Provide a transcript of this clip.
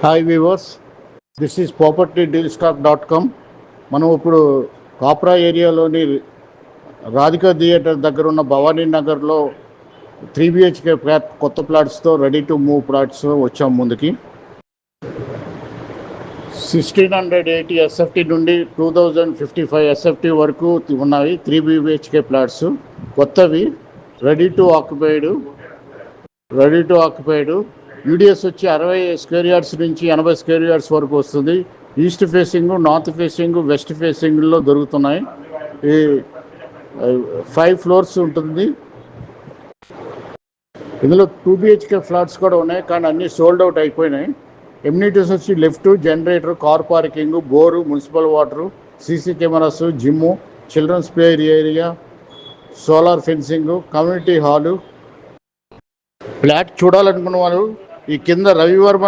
Hi weavers, this is propertydealstock.com. మనం ఇప్పుడు Kapra ఏరియాలోని Radhika theatre దగ్గర ఉన్న భవానీ నగర్లో 3 BHK ఫ్లాట్ కొత్త ప్లాట్స్తో రెడీ టు మూవ్ ప్లాట్స్ వచ్చాం ముందుకి. 1680 ఎస్ఎఫ్టీ నుండి 2055 ఎస్ఎఫ్టీ వరకు ఉన్నాయి 3 BHK ఫ్లాట్స్ కొత్తవి, రెడీ టు ఆక్యుపైడ్. యూడిఎస్ వచ్చి 60 స్క్వేర్ యార్డ్స్ నుంచి 80 స్క్వేర్ యార్డ్స్ వరకు వస్తుంది. East facing, north facing, west ఫేసింగ్లో దొరుకుతున్నాయి. ఈ 5 ఫ్లోర్స్ ఉంటుంది. ఇందులో 2 BHK ఫ్లాట్స్ కూడా ఉన్నాయి, కానీ అన్నీ సోల్డ్ అవుట్ అయిపోయినాయి. ఎమ్యూనిటీస్ వచ్చి lift, generator, car parking, bore, municipal water, CC cameras, gym, children's play area, solar fencing, community hall. Flat చూడాలనుకున్న వాళ్ళు ఈ కింద రవివర్మ